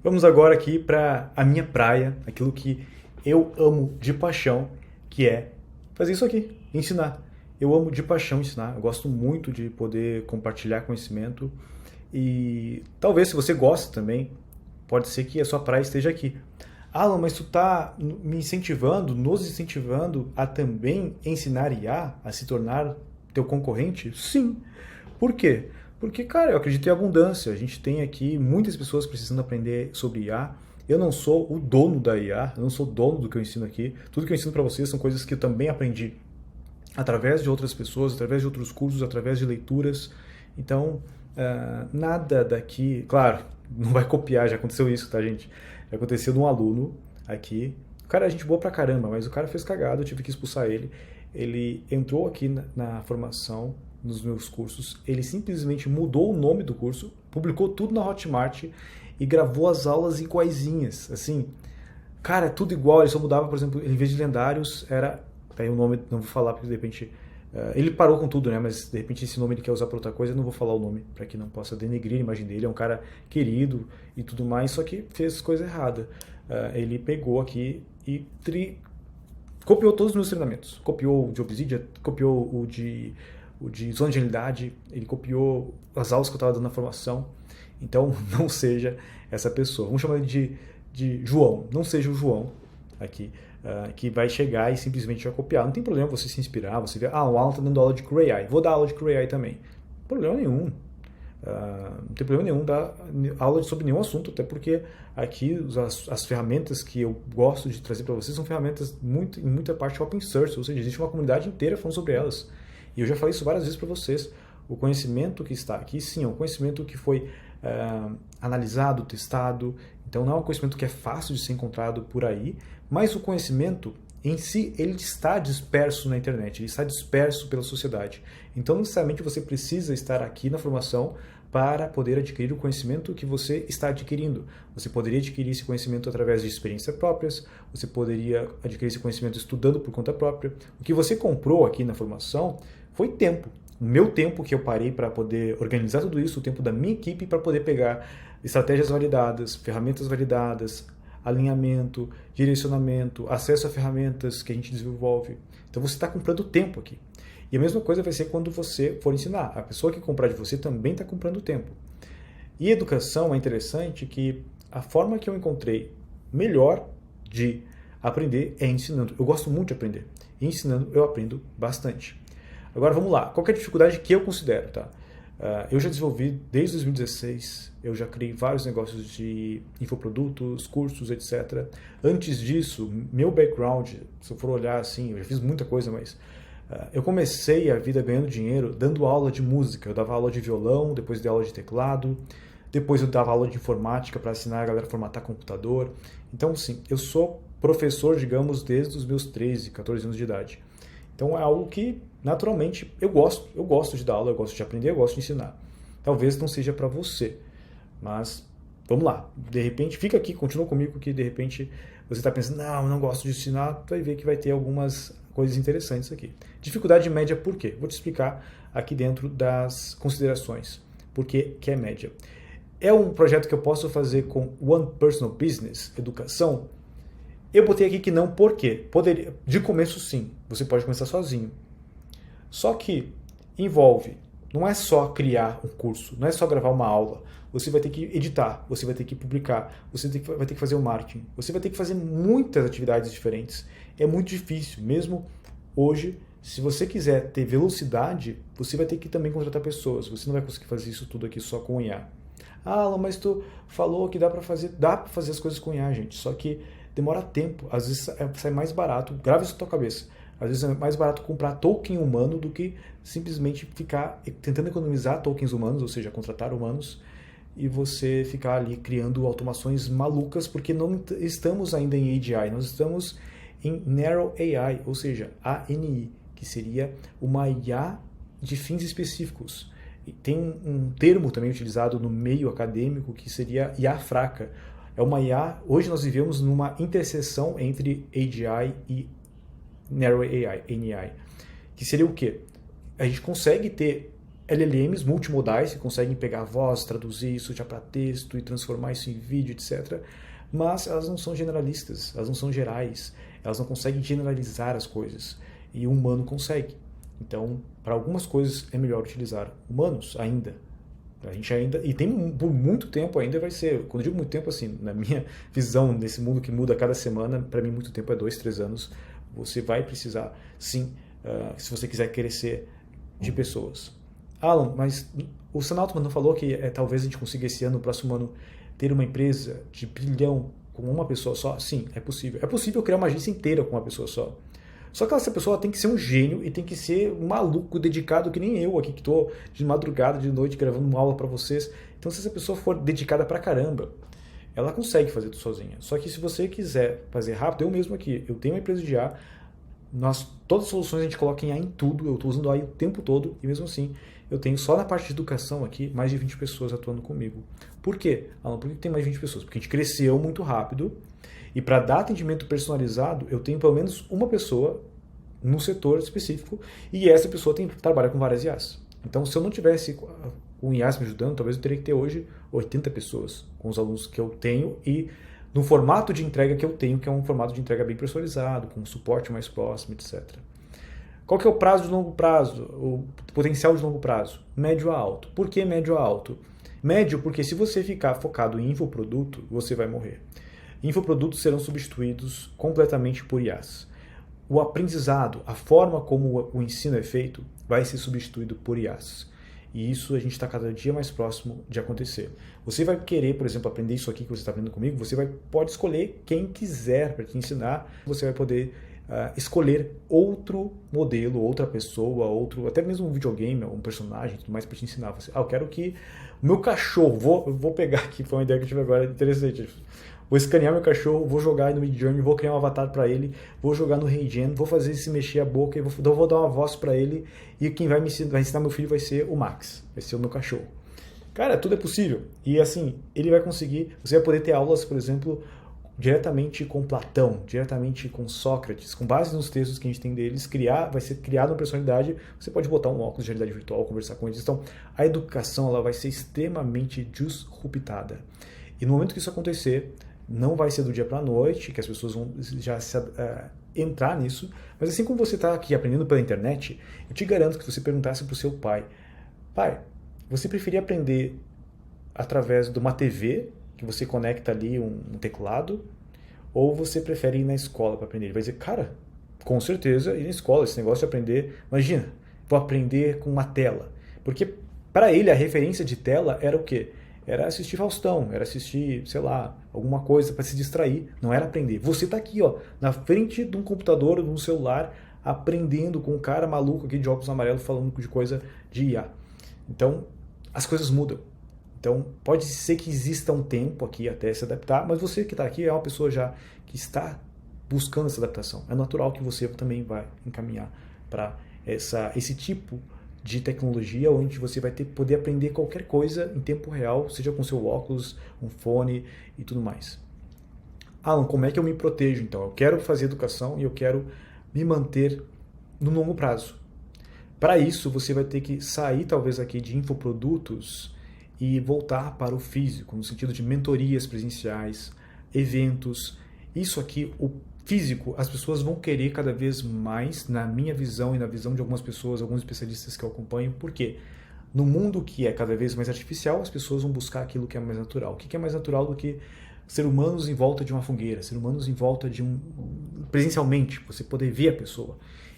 Vamos agora aqui para a minha praia, aquilo que eu amo de paixão, que é fazer isso aqui, ensinar. Eu amo de paixão ensinar, eu gosto muito de poder compartilhar conhecimento e talvez se você gosta também, pode ser que a sua praia esteja aqui. Alan, mas tu tá me incentivando, nos incentivando a também ensinar IA a se tornar teu concorrente? Sim. Por quê? Porque, cara, eu acredito em abundância. A gente tem aqui muitas pessoas precisando aprender sobre IA. Eu não sou o dono da IA, eu não sou dono do que eu ensino aqui. Tudo que eu ensino para vocês são coisas que eu também aprendi através de outras pessoas, através de outros cursos, através de leituras. Então, nada daqui, claro, não vai copiar, já aconteceu isso, tá, gente? Já aconteceu de um aluno aqui. O cara é gente boa pra caramba, mas o cara fez cagada, eu tive que expulsar ele. Ele entrou aqui na formação, nos meus cursos, ele simplesmente mudou o nome do curso, publicou tudo na Hotmart e gravou as aulas iguaizinhas, assim, cara, tudo igual, ele só mudava, por exemplo, em vez de lendários, era, aí o nome, não vou falar porque de repente, ele parou com tudo, né, mas de repente esse nome ele quer usar para outra coisa, eu não vou falar o nome, para que não possa denegrir a imagem dele, é um cara querido e tudo mais, só que fez coisa errada. Ele pegou aqui e copiou todos os meus treinamentos, copiou o de Obsidian, copiou o de zona de realidade, ele copiou as aulas que eu estava dando na formação. Então, não seja essa pessoa. Vamos chamar ele de João. Não seja o João aqui, que vai chegar e simplesmente vai copiar. Não tem problema você se inspirar, você ver, o Alan está dando aula de QAI, vou dar aula de QAI também. Problema nenhum. Não tem problema nenhum dar aula sobre nenhum assunto, até porque aqui as ferramentas que eu gosto de trazer para vocês são ferramentas em muita parte open source, ou seja, existe uma comunidade inteira falando sobre elas. E eu já falei isso várias vezes para vocês. O conhecimento que está aqui, sim, é um conhecimento que foi analisado, testado. Então não é um conhecimento que é fácil de ser encontrado por aí, mas o conhecimento em si, ele está disperso na internet, ele está disperso pela sociedade. Então, não necessariamente você precisa estar aqui na formação para poder adquirir o conhecimento que você está adquirindo. Você poderia adquirir esse conhecimento através de experiências próprias, você poderia adquirir esse conhecimento estudando por conta própria. O que você comprou aqui na formação foi tempo. O meu tempo que eu parei para poder organizar tudo isso, o tempo da minha equipe para poder pegar estratégias validadas, ferramentas validadas, alinhamento, direcionamento, acesso a ferramentas que a gente desenvolve. Então você está comprando tempo aqui. E a mesma coisa vai ser quando você for ensinar. A pessoa que comprar de você também está comprando tempo. E educação é interessante que a forma que eu encontrei melhor de aprender é ensinando. Eu gosto muito de aprender. E ensinando eu aprendo bastante. Agora vamos lá. Qual que é a dificuldade que eu considero? Tá? Eu já desenvolvi desde 2016, eu já criei vários negócios de infoprodutos, cursos, etc. Antes disso, meu background, se eu for olhar assim, eu já fiz muita coisa, mas eu comecei a vida ganhando dinheiro dando aula de música. Eu dava aula de violão, depois dei aula de teclado, depois eu dava aula de informática para ensinar a galera a formatar computador. Então, sim, eu sou professor, digamos, desde os meus 13, 14 anos de idade. Então é algo que, naturalmente, eu gosto de dar aula, eu gosto de aprender, eu gosto de ensinar. Talvez não seja para você, mas vamos lá. De repente, fica aqui, continua comigo que de repente você está pensando, não gosto de ensinar, tu vai ver que vai ter algumas coisas interessantes aqui. Dificuldade média por quê? Vou te explicar aqui dentro das considerações. Por que é média? É um projeto que eu posso fazer com One Personal Business, educação? Eu botei aqui que não, por quê? Poderia, de começo sim, você pode começar sozinho. Só que envolve, não é só criar um curso, não é só gravar uma aula, você vai ter que editar, você vai ter que publicar, você vai ter que fazer o marketing, você vai ter que fazer muitas atividades diferentes. É muito difícil, mesmo hoje, se você quiser ter velocidade, você vai ter que também contratar pessoas, você não vai conseguir fazer isso tudo aqui só com IA. Alan, mas tu falou que dá para fazer as coisas com IA, gente, só que demora tempo, às vezes sai mais barato, grava isso na tua cabeça, às vezes é mais barato comprar token humano do que simplesmente ficar tentando economizar tokens humanos, ou seja, contratar humanos, e você ficar ali criando automações malucas, porque não estamos ainda em AGI, nós estamos em Narrow AI, ou seja, ANI, que seria uma IA de fins específicos. E tem um termo também utilizado no meio acadêmico que seria IA fraca. É uma IA, hoje nós vivemos numa interseção entre AGI e Narrow AI, NI, que seria o quê? A gente consegue ter LLMs multimodais que conseguem pegar a voz, traduzir isso já para texto e transformar isso em vídeo, etc. Mas elas não são generalistas, elas não são gerais, elas não conseguem generalizar as coisas. E o humano consegue. Então, para algumas coisas é melhor utilizar humanos ainda. A gente ainda, e tem por muito tempo ainda vai ser, quando eu digo muito tempo assim, na minha visão, nesse mundo que muda a cada semana, para mim muito tempo é 2, 3 anos, você vai precisar sim, se você quiser crescer, de pessoas. Alan, mas o Sam Altman não falou que talvez a gente consiga esse ano, no próximo ano, ter uma empresa de bilhão com uma pessoa só? Sim, é possível. É possível criar uma agência inteira com uma pessoa só. Só que essa pessoa tem que ser um gênio e tem que ser um maluco dedicado que nem eu aqui, que estou de madrugada, de noite, gravando uma aula para vocês. Então, se essa pessoa for dedicada pra caramba, ela consegue fazer tudo sozinha. Só que se você quiser fazer rápido, eu mesmo aqui, eu tenho uma empresa de IA, todas as soluções a gente coloca em AI em tudo, eu estou usando AI o tempo todo, e mesmo assim, eu tenho só na parte de educação aqui, mais de 20 pessoas atuando comigo. Por quê? Alan, por que tem mais de 20 pessoas? Porque a gente cresceu muito rápido, e para dar atendimento personalizado, eu tenho pelo menos uma pessoa no setor específico, e essa pessoa trabalha com várias IAs. Então, se eu não tivesse com IAs me ajudando, talvez eu teria que ter hoje 80 pessoas com os alunos que eu tenho e no formato de entrega que eu tenho, que é um formato de entrega bem personalizado, com suporte mais próximo, etc. Qual que é o prazo de longo prazo? O potencial de longo prazo? Médio a alto. Por que médio a alto? Médio porque se você ficar focado em infoproduto, você vai morrer. Infoprodutos serão substituídos completamente por IAs. O aprendizado, a forma como o ensino é feito, vai ser substituído por IAs. E isso a gente está cada dia mais próximo de acontecer. Você vai querer, por exemplo, aprender isso aqui que você está aprendendo comigo, pode escolher quem quiser para te ensinar. Você vai poder escolher outro modelo, outra pessoa, até mesmo um videogame, um personagem, tudo mais para te ensinar. Eu quero que o meu cachorro, vou pegar aqui, foi uma ideia que eu tive agora interessante. Vou escanear meu cachorro, vou jogar no Midjourney, vou criar um avatar para ele, vou jogar no HeyGen, vou fazer ele se mexer a boca, vou dar uma voz para ele e quem vai ensinar meu filho vai ser o Max, vai ser o meu cachorro. Cara, tudo é possível. E assim, ele vai conseguir, você vai poder ter aulas, por exemplo, diretamente com Platão, diretamente com Sócrates, com base nos textos que a gente tem deles, vai ser criada uma personalidade, você pode botar um óculos de realidade virtual, conversar com eles. Então, a educação ela vai ser extremamente disruptada. E no momento que isso acontecer, não vai ser do dia para a noite, que as pessoas vão já entrar nisso, mas assim como você está aqui aprendendo pela internet, eu te garanto que se você perguntasse para o seu pai, você preferia aprender através de uma TV, que você conecta ali um teclado, ou você prefere ir na escola para aprender? Ele vai dizer, cara, com certeza ir na escola, esse negócio de aprender, imagina, vou aprender com uma tela. Porque para ele a referência de tela era o quê? Era assistir Faustão, era assistir, sei lá, alguma coisa para se distrair, não era aprender. Você está aqui, ó, na frente de um computador, de um celular, aprendendo com um cara maluco aqui de óculos amarelos falando de coisa de IA. Então, as coisas mudam. Então, pode ser que exista um tempo aqui até se adaptar, mas você que está aqui é uma pessoa já que está buscando essa adaptação. É natural que você também vai encaminhar para esse tipo de tecnologia onde você vai poder aprender qualquer coisa em tempo real, seja com seu óculos, um fone e tudo mais. Alan, como é que eu me protejo então? Eu quero fazer educação e eu quero me manter no longo prazo. Para isso, você vai ter que sair talvez aqui de infoprodutos e voltar para o físico, no sentido de mentorias presenciais, eventos. Isso aqui, o físico, as pessoas vão querer cada vez mais, na minha visão e na visão de algumas pessoas, alguns especialistas que eu acompanho. Por quê? No mundo que é cada vez mais artificial, as pessoas vão buscar aquilo que é mais natural. O que é mais natural do que ser humanos em volta de uma fogueira, ser humanos em volta de presencialmente, você poder ver a pessoa.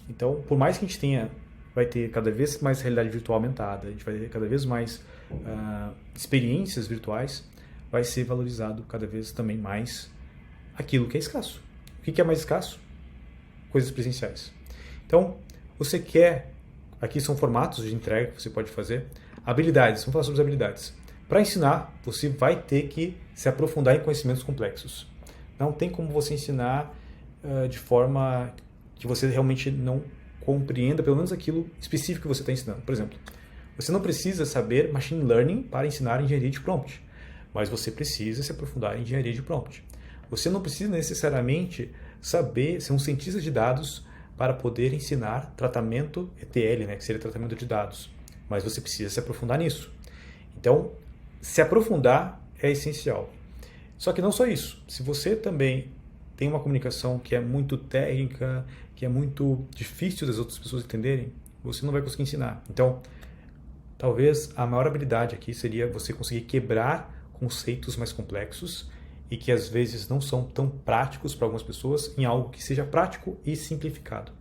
Então, por mais que a gente vai ter cada vez mais realidade virtual aumentada, a gente vai ter cada vez mais experiências virtuais, vai ser valorizado cada vez também mais aquilo que é escasso. O que é mais escasso? Coisas presenciais. Então, você quer... Aqui são formatos de entrega que você pode fazer. Habilidades. Vamos falar sobre as habilidades. Para ensinar, você vai ter que se aprofundar em conhecimentos complexos. Não tem como você ensinar de forma que você realmente não compreenda, pelo menos aquilo específico que você está ensinando. Por exemplo, você não precisa saber Machine Learning para ensinar engenharia de prompt, mas você precisa se aprofundar em engenharia de prompt. Você não precisa necessariamente saber ser um cientista de dados para poder ensinar tratamento ETL, que seria tratamento de dados. mas você precisa se aprofundar nisso. Então, se aprofundar é essencial. Só que não só isso. Se você também tem uma comunicação que é muito técnica, que é muito difícil das outras pessoas entenderem, você não vai conseguir ensinar. Então, talvez a maior habilidade aqui seria você conseguir quebrar conceitos mais complexos e que às vezes não são tão práticos para algumas pessoas em algo que seja prático e simplificado.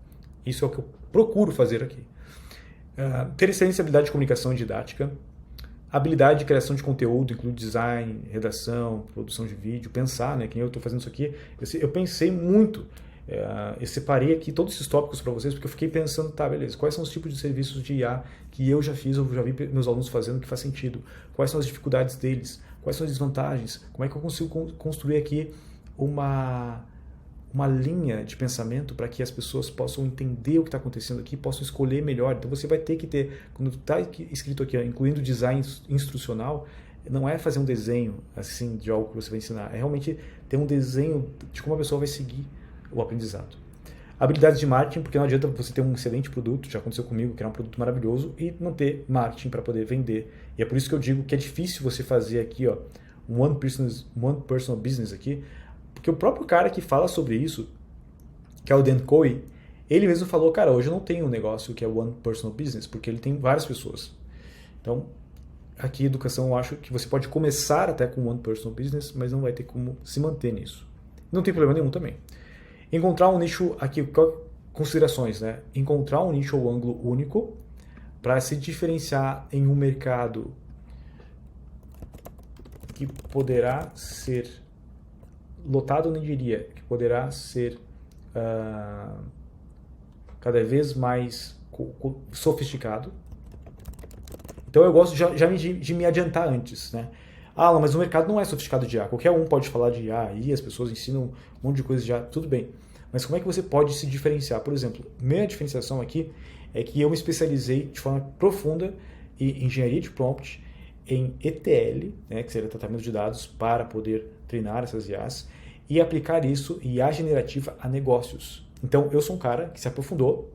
Isso é o que eu procuro fazer aqui. Ter excelente habilidade de comunicação e didática, habilidade de criação de conteúdo, inclui design, redação, produção de vídeo, pensar, né? Que nem eu estou fazendo isso aqui. Eu pensei muito, eu separei aqui todos esses tópicos para vocês, porque eu fiquei pensando, tá, beleza, quais são os tipos de serviços de IA que eu já fiz, ou já vi meus alunos fazendo que faz sentido? Quais são as dificuldades deles? Quais são as desvantagens? Como é que eu consigo construir aqui uma linha de pensamento para que as pessoas possam entender o que está acontecendo aqui, possam escolher melhor. Então você vai ter que ter, quando está escrito aqui, incluindo design instrucional, não é fazer um desenho assim de algo que você vai ensinar, é realmente ter um desenho de como a pessoa vai seguir o aprendizado. Habilidades de marketing, porque não adianta você ter um excelente produto, já aconteceu comigo, que era um produto maravilhoso, e não ter marketing para poder vender. E é por isso que eu digo que é difícil você fazer aqui, ó, um one personal business aqui, porque o próprio cara que fala sobre isso, que é o Dan Coe, ele mesmo falou, cara, hoje eu não tenho um negócio que é one personal business, porque ele tem várias pessoas. Então, aqui educação, eu acho que você pode começar até com one personal business, mas não vai ter como se manter nisso. Não tem problema nenhum também. Encontrar um nicho, aqui, considerações, né? Encontrar um nicho ou ângulo único para se diferenciar em um mercado que poderá ser lotado, eu não diria, que poderá ser cada vez mais sofisticado. Então eu gosto de me adiantar antes, né? Ah, mas o mercado não é sofisticado de IA. Qualquer um pode falar de IA e as pessoas ensinam um monte de coisa de IA, tudo bem. Mas como é que você pode se diferenciar? Por exemplo, minha diferenciação aqui é que eu me especializei de forma profunda em engenharia de prompt, em ETL, né, que seria tratamento de dados para poder treinar essas IAs, e aplicar isso, IA generativa, a negócios. Então, eu sou um cara que se aprofundou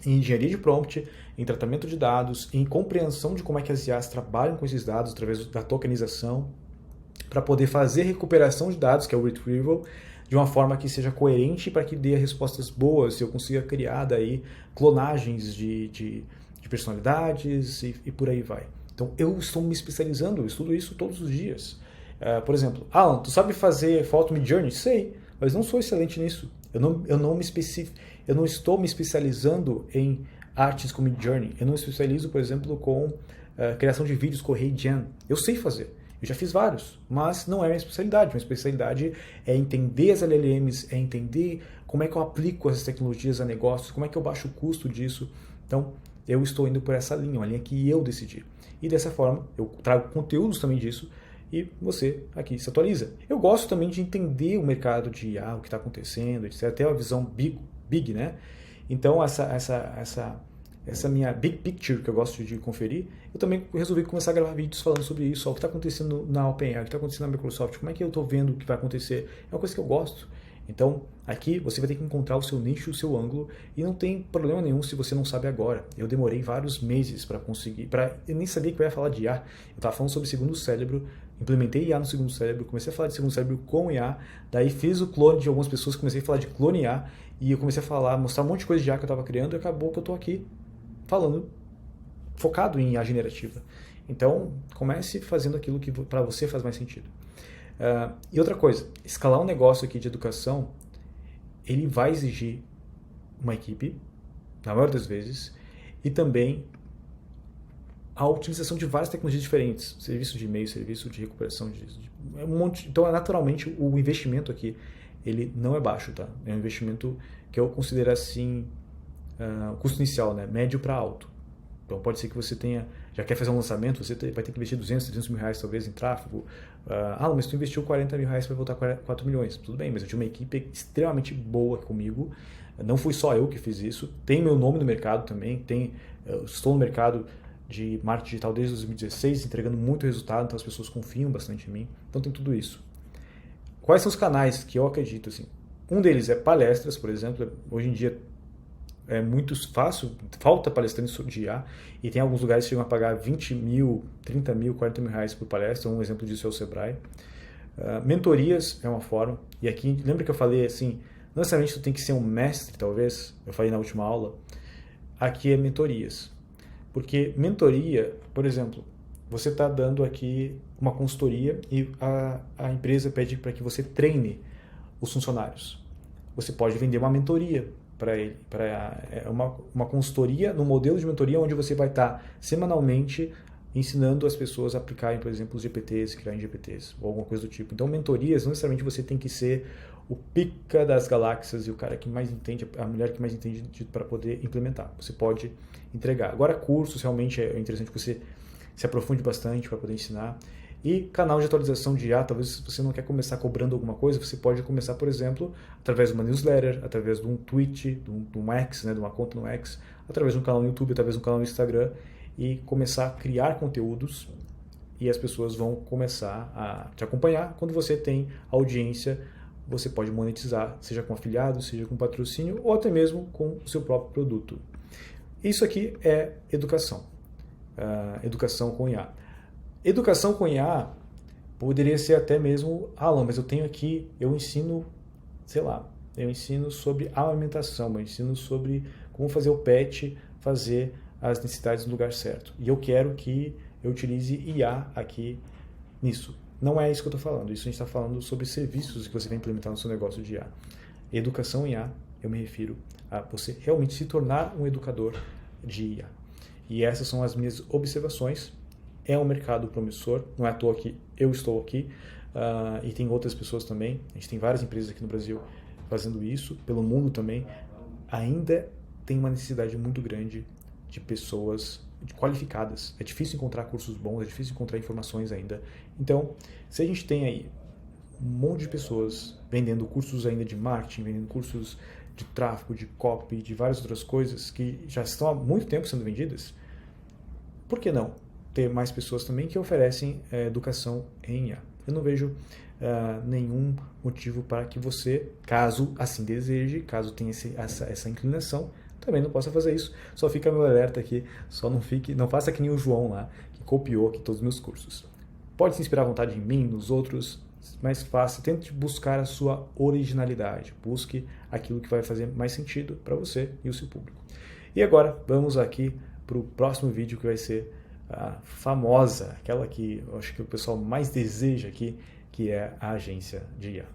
em engenharia de prompt, em tratamento de dados, em compreensão de como é que as IAs trabalham com esses dados através da tokenização, para poder fazer recuperação de dados, que é o retrieval, de uma forma que seja coerente para que dê respostas boas e eu consiga criar daí clonagens de personalidades e por aí vai. Então, eu estou me especializando, eu estudo isso todos os dias. Por exemplo, Alan, tu sabe fazer foto Midjourney? Sei, mas não sou excelente nisso. Eu não estou me especializando em artes com Midjourney. Eu não me especializo, por exemplo, com criação de vídeos com HeyGen. Eu sei fazer. Eu já fiz vários, mas não é minha especialidade. Minha especialidade é entender as LLMs, é entender como é que eu aplico essas tecnologias a negócios, como é que eu baixo o custo disso. Então, eu estou indo por essa linha, uma linha que eu decidi. E dessa forma, eu trago conteúdos também disso e você aqui se atualiza. Eu gosto também de entender o mercado de IA, o que está acontecendo, etc. Até uma visão big, né? Então, essa minha big picture que eu gosto de conferir, eu também resolvi começar a gravar vídeos falando sobre isso, o que está acontecendo na OpenAI, o que está acontecendo na Microsoft, como é que eu estou vendo o que vai acontecer. É uma coisa que eu gosto. Então, aqui você vai ter que encontrar o seu nicho, o seu ângulo, e não tem problema nenhum se você não sabe agora. Eu demorei vários meses para conseguir, eu nem sabia que eu ia falar de IA. Eu estava falando sobre segundo cérebro, implementei IA no segundo cérebro, comecei a falar de segundo cérebro com IA, daí fiz o clone de algumas pessoas, comecei a falar de clone IA, e eu comecei a mostrar um monte de coisa de IA que eu estava criando, e acabou que eu estou aqui falando, focado em IA generativa. Então, comece fazendo aquilo que para você faz mais sentido. E outra coisa, escalar um negócio aqui de educação, ele vai exigir uma equipe, na maioria das vezes, e também a utilização de várias tecnologias diferentes, serviço de e-mail, serviço de recuperação, um monte. Então, naturalmente, o investimento aqui, ele não é baixo, tá? É um investimento que eu considero assim, custo inicial, né? Médio para alto. Então pode ser que você já quer fazer um lançamento, você vai ter que investir 200, 300 mil reais talvez em tráfego. Mas tu investiu 40 mil reais para voltar 4 milhões. Tudo bem, mas eu tinha uma equipe extremamente boa comigo. Não fui só eu que fiz isso. Tem meu nome no mercado também. Eu estou no mercado de marketing digital desde 2016, entregando muito resultado, então as pessoas confiam bastante em mim. Então tem tudo isso. Quais são os canais que eu acredito? Assim? Um deles é palestras, por exemplo. Hoje em dia é muito fácil, falta palestrantes de IA, e tem alguns lugares que chegam a pagar 20 mil, 30 mil, 40 mil reais por palestra. Um exemplo disso é o Sebrae. Mentorias é uma forma, e aqui, lembra que eu falei assim, não necessariamente tu tem que ser um mestre, talvez, eu falei na última aula, aqui é mentorias. Porque mentoria, por exemplo, você está dando aqui uma consultoria e a empresa pede para que você treine os funcionários. Você pode vender uma mentoria para ele, uma consultoria no modelo de mentoria onde você vai estar semanalmente ensinando as pessoas a aplicarem, por exemplo, os GPTs, criarem GPTs, ou alguma coisa do tipo. Então, mentorias, não necessariamente você tem que ser o pica das galáxias e o cara que mais entende, a mulher que mais entende para poder implementar. Você pode entregar. Agora, cursos, realmente é interessante que você se aprofunde bastante para poder ensinar. E canal de atualização de IA, talvez se você não quer começar cobrando alguma coisa, você pode começar, por exemplo, através de uma newsletter, através de um tweet, de um X, né, de uma conta no X, através de um canal no YouTube, através de um canal no Instagram, e começar a criar conteúdos, e as pessoas vão começar a te acompanhar. Quando você tem audiência, você pode monetizar, seja com afiliado, seja com patrocínio, ou até mesmo com o seu próprio produto. Isso aqui é educação. Educação com IA. Educação com IA poderia ser até mesmo, Alan, mas eu tenho aqui, eu ensino, sei lá, eu ensino sobre amamentação, eu ensino sobre como fazer o pet fazer as necessidades no lugar certo. E eu quero que eu utilize IA aqui nisso. Não é isso que eu estou falando. Isso a gente está falando sobre serviços que você vai implementar no seu negócio de IA. Educação em IA, eu me refiro a você realmente se tornar um educador de IA. E essas são as minhas observações. É um mercado promissor, não é à toa que eu estou aqui, e tem outras pessoas também. A gente tem várias empresas aqui no Brasil fazendo isso, pelo mundo também. Ainda tem uma necessidade muito grande de pessoas qualificadas. É difícil encontrar cursos bons, é difícil encontrar informações ainda. Então, se a gente tem aí um monte de pessoas vendendo cursos ainda de marketing, vendendo cursos de tráfego, de copy, de várias outras coisas que já estão há muito tempo sendo vendidas, por que não ter mais pessoas também que oferecem educação em IA? Eu não vejo nenhum motivo para que você, caso assim deseje, caso tenha essa inclinação, também não possa fazer isso. Só fica meu alerta aqui, não faça que nem o João lá, que copiou aqui todos os meus cursos. Pode se inspirar à vontade em mim, nos outros, mas tente buscar a sua originalidade. Busque aquilo que vai fazer mais sentido para você e o seu público. E agora, vamos aqui para o próximo vídeo, que vai ser a famosa, aquela que eu acho que o pessoal mais deseja aqui, que é a agência de IA.